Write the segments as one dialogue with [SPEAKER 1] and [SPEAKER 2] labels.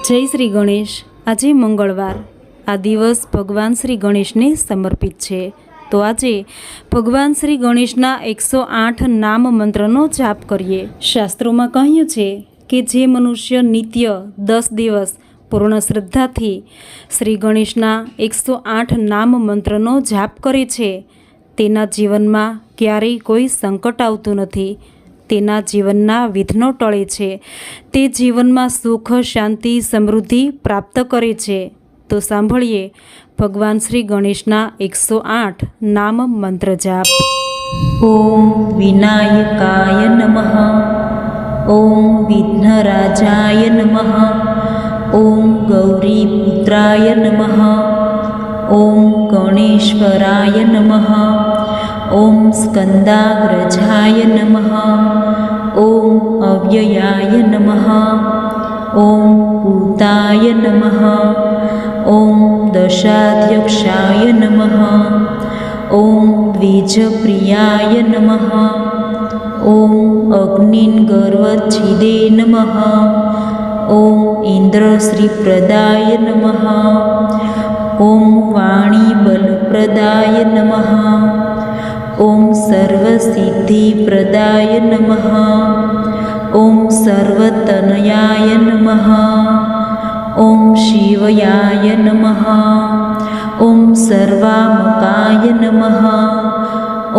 [SPEAKER 1] જય શ્રી ગણેશ। આજે મંગળવાર, આ દિવસ ભગવાન શ્રી ગણેશને સમર્પિત છે। તો આજે ભગવાન શ્રી ગણેશના 108 નામ મંત્રનો જાપ કરીએ। શાસ્ત્રોમાં કહ્યું છે કે જે મનુષ્ય નિત્ય 10 દિવસ પૂર્ણ શ્રદ્ધાથી શ્રી ગણેશના 108 નામ મંત્રનો જાપ કરે છે, તેના જીવનમાં ક્યારેય કોઈ સંકટ આવતું નથી, તેના જીવનના વિઘ્નો ટળે છે, તે જીવનમાં સુખ, શાંતિ, સમૃદ્ધિ પ્રાપ્ત કરે છે। તો સાંભળીએ ભગવાન શ્રી ગણેશના 108 નામ મંત્ર જાપ।
[SPEAKER 2] ઓમ વિનાયકાય નમઃ, ઓમ વિઘ્નરાજાય નમઃ, ઓમ ગૌરીપુત્રાય નમઃ, ઓમ ગણેશ્વરાય નમઃ, ઓમ સ્કંદાગ્રજાય નમઃ, ઓમ અવ્યયાય નમઃ, ઓમ ભૂતાય નમઃ, ઓમ દશાધ્યક્ષાય નમઃ, ઓમ દ્વિજપ્રિયાય નમઃ, ઓમ અગ્નિર્ગર્વચ્છિદે નમઃ, ઓમ ઇન્દ્રશ્રીપ્રદાય નમઃ, ઓમ વાણીબલપ્રદાય નમઃ, ઓમ સર્વસિદ્ધિપ્રદાય નમઃ, ઓમ સર્વતનયાય નમઃ, ઓમ શિવયાય નમઃ, ઓમ સર્વામકાય નમઃ,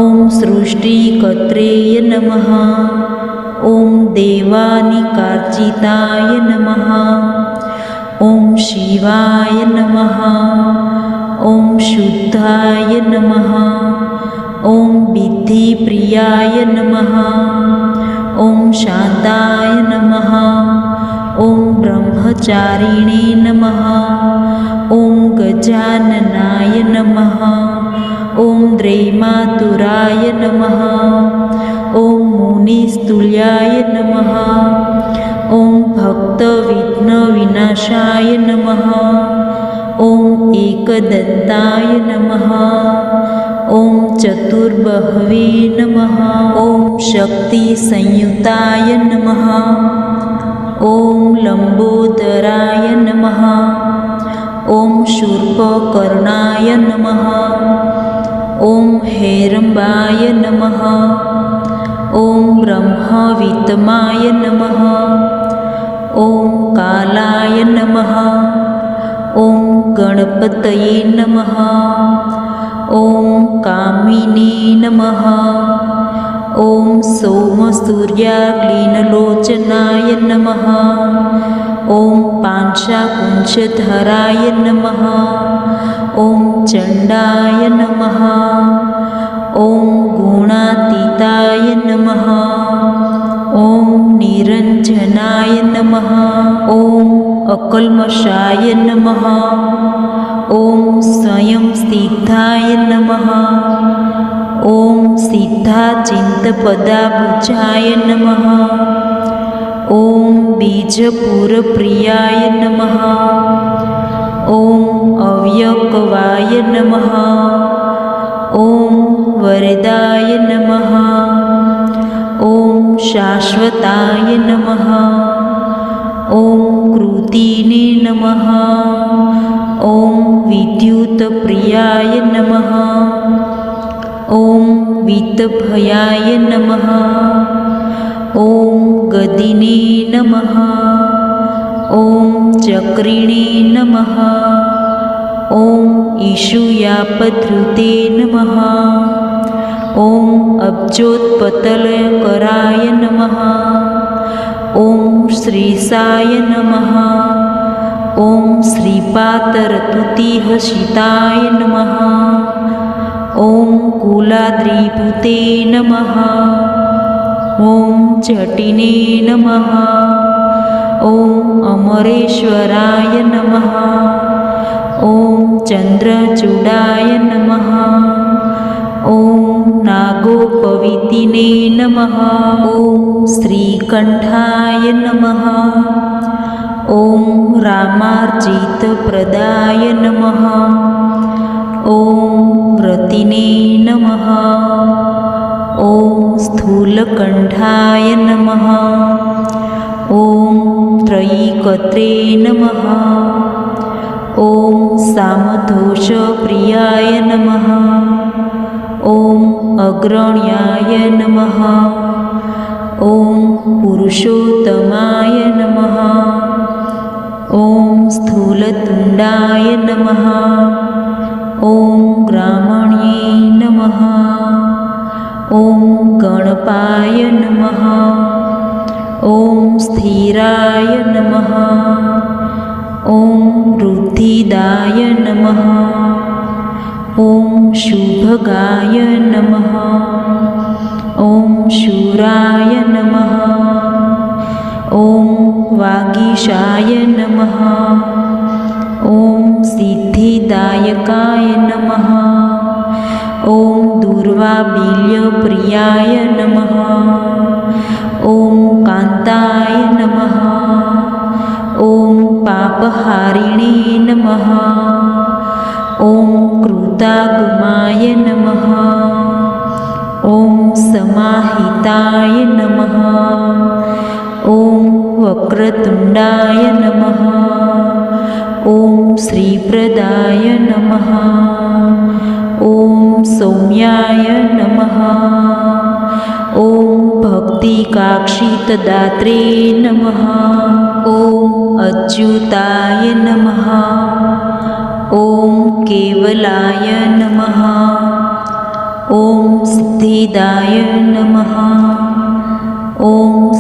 [SPEAKER 2] ઓમ સૃષ્ટિકર્ત્રે નમઃ, ઓમ દેવાનિકાર્ચિતાય નમઃ, ઓમ શિવાય નમઃ, ઓમ શુદ્ધાય નમઃ, ઓમ બુદ્ધિપ્રિયાય નમઃ, ઓમ શાંતાય નમઃ, ઓમ બ્રહ્મચારિણે નમઃ, ઓમ ગજાનનાય નમઃ, ઓમ દ્રૈમાતુરાય નમઃ, ઓમ મુનિસ્તુલ્યાય નમઃ, ઓમ ભક્તવિઘ્નવિનાશાય નમઃ, ઓમ એકદંતાય નમઃ, ઓમ ચતુર્બહવે નમઃ, ઓમ શક્તિસંયુતાય નમઃ, ઓમ લંબોદરાય નમઃ, ઓમ શૂર્પકર્ણાય નમઃ, ઓમ હેરંબાય નમઃ, ઓમ બ્રહ્મવિત્તમાય નમઃ, ઓમ કાલાય નમઃ, ઓમ ગણપતયે નમઃ, ઓમ કામિને નમઃ, ઓમ સોમસૂર્યાગ્નિલોચનાય નમઃ, ઓમ પાંચાકુંજધરાય નમઃ, ઓમ ચંડાય નમઃ, ઓમ ગુણાતીતાય નમઃ, ઓમ નિરંજનાય નમઃ, ઓમ અકલ્મષાય નમઃ, ઓમ સ્વયંસિદ્ધાય નમઃ, ઓમ સિદ્ધાચિંતપદાબુજાય નમઃ, ઓમ બીજપુરપ્રિયાય નમઃ, ઓમ અવ્યક્વાય નમઃ, ઓમ વરદાય નમઃ, ઓમ શાશ્વતાય નમઃ, ઓમ કૃતિને નમઃ, ઓમ વિદ્યુતપ્રિયાય નમઃ, ઓમ વિત્તભયાય નમઃ, ઓમ ગદિને નમઃ, ઓમ ચક્રિણે નમઃ, ઓમ ઈશુયાપધૃતે નમઃ, ઓમ અબ્જોત્પતલકરાય નમઃ, ઓમ શ્રીસાય નમઃ, ઓમ શ્રીપાતરતુતિહસિતાય નમઃ, ઓમ કુલાદ્રિભૂતે નમઃ, ઓમ જટિને નમઃ, ઓમ અમરેશ્વરાય નમઃ, ઓમ ચંદ્રચૂડાય નમઃ, ઓમ નાગોપવીતિને નમઃ, ઓમ શ્રીકંઠાય નમઃ, ઓમ રામાર્ચિતપ્રદાય નમઃ, ઓમ રતિને નમઃ, ઓમ સ્થૂલકંઠાય નમઃ, ઓમ ત્રયી श्रीकर्त्रे नमः। ॐ सामदोषप्रियाय नमः। ॐ अग्रण्याय नमः। ॐ पुरुषोत्तमाय नमः। ॐ स्थूलतुण्डाय नमः। ॐ ग्रामण्ये नमः। ॐ गणपाय नमः। ॐ स्थिराय नमः। ॐ रुद्धिदाय नमः। ॐ शुभगाय नमः। ॐ शूराय नमः। ॐ वागीशाय नमः। ॐ सिद्धिदायकाय नमः। ॐ दूर्वाबिल्यप्रियाय नमः। ॐ कान्ताय नमः। ॐ पापहारिणे नमः। ॐ कृतागमाय नमः। ॐ समाहिताय नमः। ॐ वक्रतुण्डाय नमः। ॐ श्रीप्रदाय नमः। ॐ सौम्याय नमः। ॐ भक्तिकाक्षितदात्रे नमः। ॐ अच्युताय नमः। ॐ केवलाय नमः। ॐ सिद्धिदाय नमः। ॐ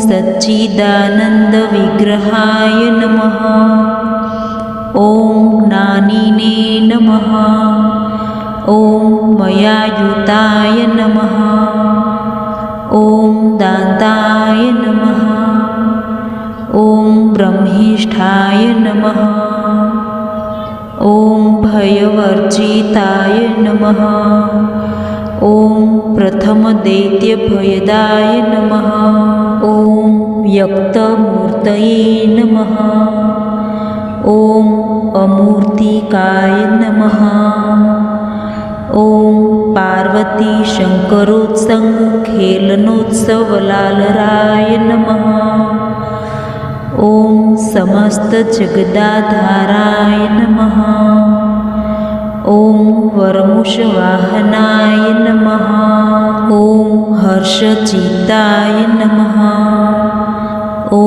[SPEAKER 2] सच्चिदानन्दविग्रहाय नमः। ॐ ज्ञानिने नमः। ॐ मयायुताय नमः। ॐ दाताय नमः। ॐ ब्रह्मिष्ठाय नमः। ॐ भयवर्जिताय नमः। ॐ प्रथमदैत्यभयदाय नमः। ॐ व्यक्तमूर्तये नमः। ॐ अमूर्तिकाय नमः। ॐ पार्वती शङ्करोत्सङ्गखेलनोत्सवलालराय नमः। ॐ समस्तजगदाधाराय नमः। ॐ वरमुषवाहनाय नमः। ॐ हर्षचित्ताय नमः। ॐ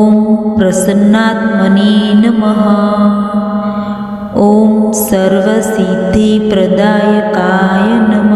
[SPEAKER 2] प्रसन्नात्मने नमः। ॐ सर्वसिद्धिप्रदायकाय नमः।